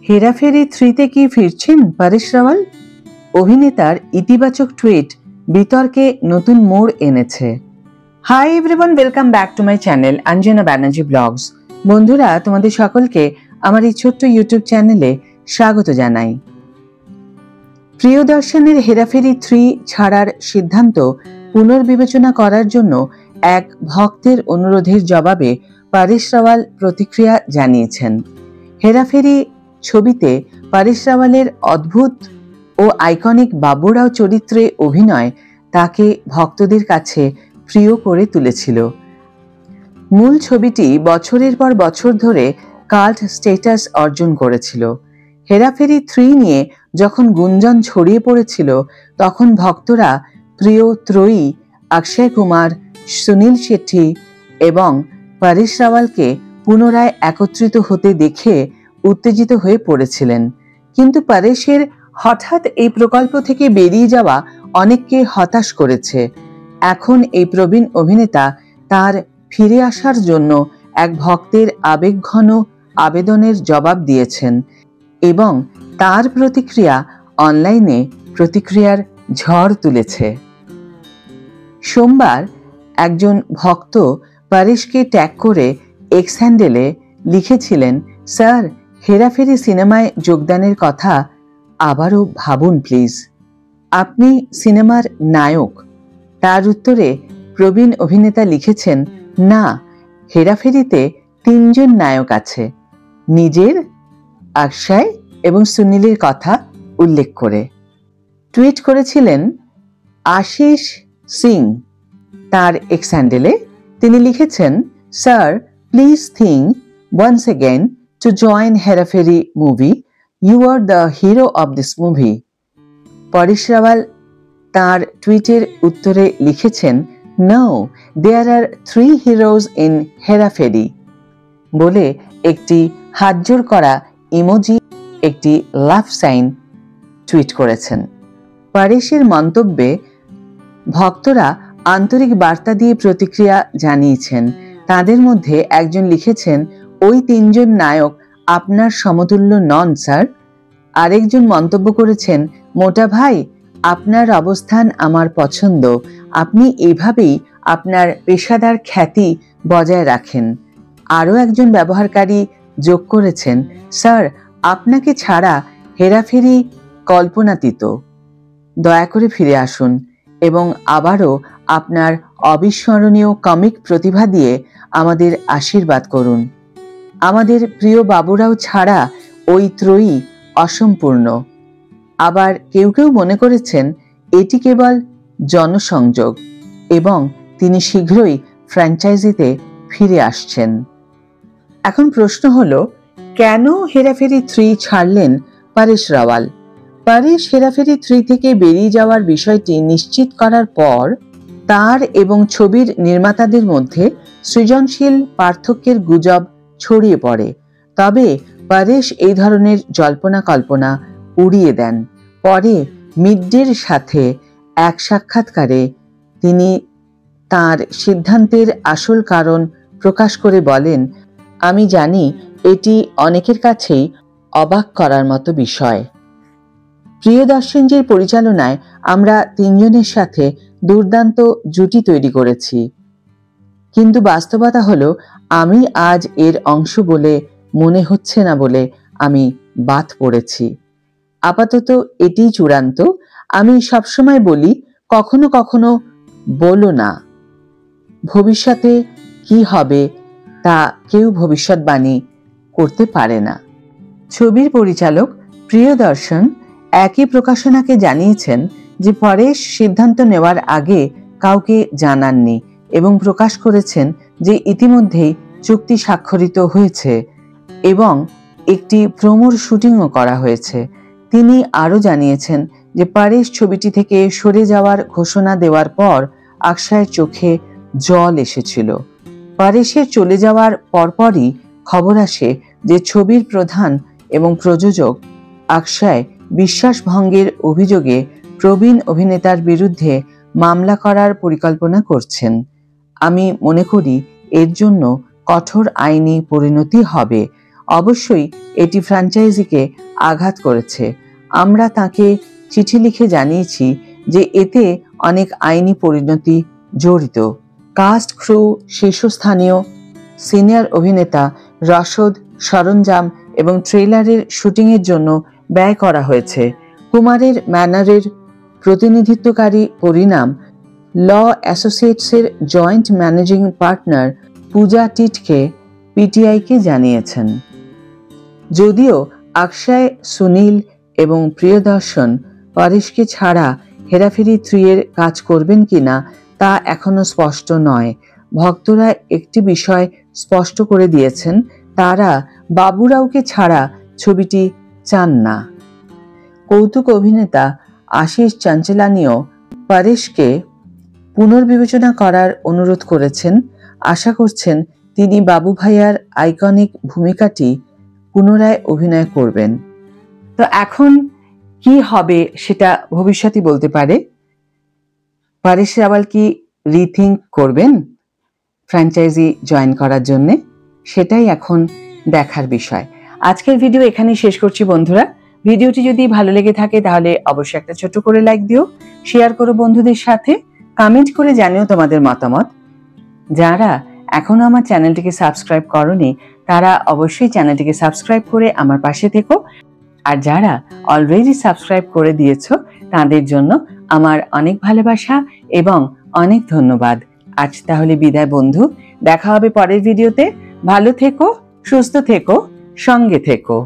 হেরাফেরি 3-তে কি ফিরছেন পরেশ রাওয়াল? অভিনেতার ইতিবাচক টুইট বিতর্কে নতুন মোড় এনেছে। Hi everyone, welcome back to my channel Anjana Banerjee blogs. বন্ধুরা, তোমাদের সকলকে আমার এই ছোট্ট ইউটিউব চ্যানেলে স্বাগত জানাই। প্রিয়দর্শনের হেরাফেরি 3 ছাড়ার সিদ্ধান্ত পুনর্বিবেচনা করার জন্য এক ভক্তের অনুরোধের জবাবে পরেশ রাওয়াল প্রতিক্রিয়া জানিয়েছেন। হেরাফেরি ছবিতে পরেশ রাওয়ালের অদ্ভুত ও আইকনিক বাবুরাও চরিত্রে অভিনয় তাকে ভক্তদের কাছে প্রিয় করে তুলেছিল। মূল ছবিটি বছরের পর বছর ধরে কাল্ট স্ট্যাটাস অর্জন করেছিল। হেরাফেরি 3 নিয়ে যখন গুঞ্জন ছড়িয়ে পড়েছিল, তখন ভক্তরা প্রিয় ত্রয়ী অক্ষয় কুমার, সুনীল শেট্টি এবং পরেশ রাওয়ালকে পুনরায় একত্রিত হতে দেখে উত্তেজিত হয়ে পড়েছিলেন। কিন্তু পরেশের হঠাৎ এই প্রকল্প থেকে বেরিয়ে যাওয়া অনেককে হতাশ করেছে। এখন এই প্রবীণ অভিনেতা তার ফিরে আসার জন্য এক ভক্তের আবেগঘন আবেদনের জবাব দিয়েছেন এবং তার প্রতিক্রিয়া অনলাইনে প্রতিক্রিয়ার ঝড় তুলেছে। সোমবার একজন ভক্ত পরেশকে ট্যাগ করে এক্স হ্যান্ডেলে লিখেছিলেন, স্যার, হেরাফেরি সিনেমায় যোগদানের কথা আবারও ভাবুন প্লিজ। আপনি সিনেমার নায়ক। তার উত্তরে প্রবীণ অভিনেতা লিখেছেন, না, হেরাফেরিতে 3 জন নায়ক আছে, নিজের, অক্ষয় এবং সুনীলের কথা উল্লেখ করে। টুইট করেছিলেন আশিস সিং। তার এক্স হ্যান্ডেলে তিনি লিখেছেন, sir, please think once again to join Heraferi movie. You are the hero of this movie. Paresh Rawal তার টুইটের উত্তরে লিখেছেন, No, there are 3 heroes in Heraferi বলে একটি হাতজোড় করা ইমোজি, একটি লাভ সাইন টুইট করেছেন। পরেশের মন্তব্যে ভক্তরা আন্তরিক বার্তা দিয়ে প্রতিক্রিয়া জানিয়েছেন। তাদের মধ্যে একজন লিখেছেন, ওই 3 জন নায়ক আপনার সমতুল্য নন স্যার। আরেকজন মন্তব্য করেছেন, মোটা ভাই, আপনার অবস্থান আমার পছন্দ, আপনি এভাবেই আপনার পেশাদার খ্যাতি বজায় রাখেন। আরও একজন ব্যবহারকারী যোগ করেছেন, স্যার, আপনাকে ছাড়া হেরাফেরি কল্পনাতীত, দয়া করে ফিরে আসুন এবং আবারও আপনার অবিস্মরণীয় কমিক প্রতিভা দিয়ে আমাদের আশীর্বাদ করুন। আমাদের প্রিয় বাবুরাও ছাড়া ওই ত্রয়ী অসম্পূর্ণ। আবার কেউ কেউ মনে করেছেন এটি কেবল জনসংযোগ এবং তিনি শীঘ্রই ফ্র্যাঞ্চাইজিতে ফিরে আসছেন। এখন প্রশ্ন হলো, কেন হেরাফেরি 3 ছাড়লেন পরেশ রাওয়াল? পরেশ হেরাফেরি 3 থেকে বেরিয়ে যাওয়ার বিষয়টি নিশ্চিত করার পর তার এবং ছবির নির্মাতাদের মধ্যে সৃজনশীল পার্থক্যের গুজব ছড়িয়ে পড়ে। তবে পরেশ এই ধরনের জল্পনা কল্পনা উড়িয়ে দেন। পরে মিডডের সাথে এক সাক্ষাৎকারে তিনি তার সিদ্ধান্তের আসল কারণ প্রকাশ করে বলেন, আমি জানি এটি অনেকের কাছেই অবাক করার মতো বিষয়। প্রিয়দর্শনজির পরিচালনায় আমরা 3 জনের সাথে দুর্দান্ত জুটি তৈরি করেছি, কিন্তু বাস্তবতা হলো আমি আজ এর অংশ বলে মনে হচ্ছে না বলে আমি বাদ পড়েছি। আপাতত এটিই চূড়ান্ত। আমি সবসময় বলি, কখনো কখনো বলো না। ভবিষ্যতে কি হবে তা কেউ ভবিষ্যৎবাণী করতে পারে না। ছবির পরিচালক প্রিয়দর্শন একই প্রকাশনাকে জানিয়েছেন যে পরেশ সিদ্ধান্ত নেওয়ার আগে কাউকে জানাননি এবং প্রকাশ করেছেন যে ইতিমধ্যেই চুক্তি স্বাক্ষরিত হয়েছে এবং একটি প্রোমোর শুটিংও করা হয়েছে। তিনি আরও জানিয়েছেন যে পরেশ ছবিটি থেকে সরে যাওয়ার ঘোষণা দেওয়ার পর অক্ষয়ের চোখে জল এসেছিল। পরেশের চলে যাওয়ার পরপরই খবর আসে যে ছবির প্রধান এবং প্রযোজক অক্ষয় বিশ্বাসভঙ্গের অভিযোগে প্রবীণ অভিনেতার বিরুদ্ধে মামলা করার পরিকল্পনা করছেন। আমি মনে করি এর জন্য কঠোর আইনি পরিণতি হবে। অবশ্যই এটি ফ্র্যাঞ্চাইজিকে আঘাত করেছে। আমরা তাকে চিঠি লিখে জানিয়েছি যে এতে অনেক আইনি পরিণতি জড়িত। কাস্ট, ক্রু, শীর্ষস্থানীয় সিনিয়র অভিনেতা, রসদ, সরঞ্জাম এবং ট্রেলারের শুটিংয়ের জন্য ব্যয় করা হয়েছে। কুমারের ম্যানারের প্রতিনিধিত্বকারী পরিণাম ল অ্যাসোসিয়েটসের জয়েন্ট ম্যানেজিং পার্টনার পূজা টিটকে পিটিআইকে জানিয়েছেন। যদিও অক্ষয়, সুনীল এবং প্রিয়দর্শন পরেশকে ছাড়া হেরাফেরি 3 এর কাজ করবেন কিনা তা এখনো স্পষ্ট নয়। ভক্তরা একটি বিষয় স্পষ্ট করে দিয়েছেন, তারা বাবুরাওকে ছাড়া ছবিটি চান না। কৌতুক অভিনেতা আশিস চঞ্চলানিও পরেশকে পুনর্বিবেচনা করার অনুরোধ করেছেন। আশা করছেন তিনি বাবু ভাইয়ার আইকনিক ভূমিকাটি পুনরায় অভিনয় করবেন। তো এখন কি হবে সেটা ভবিষ্যতই বলতে পারে। পরেশ রাওয়াল কি রিথিঙ্ক করবেন ফ্র্যাঞ্চাইজি জয়েন করার জন্য? সেটাই এখন দেখার বিষয়। আজকের ভিডিও এখানেই শেষ করছি বন্ধুরা। ভিডিওটি যদি ভালো লেগে থাকে তাহলে অবশ্যই একটা ছোট করে লাইক দিও, শেয়ার করো বন্ধুদের সাথে, কমেন্ট করে জানিও তোমাদের মতামত। যারা এখনো আমার চ্যানেলটিকে সাবস্ক্রাইব করোনি তারা অবশ্যই চ্যানেলটিকে সাবস্ক্রাইব করে আমার পাশে থেকো। আর যারা অলরেডি সাবস্ক্রাইব করে দিয়েছো তাদের জন্য আমার অনেক ভালোবাসা এবং অনেক ধন্যবাদ। আজ তাহলে বিদায় বন্ধু, দেখা হবে পরের ভিডিওতে। ভালো থেকো, সুস্থ থেকো, সঙ্গে থেকো।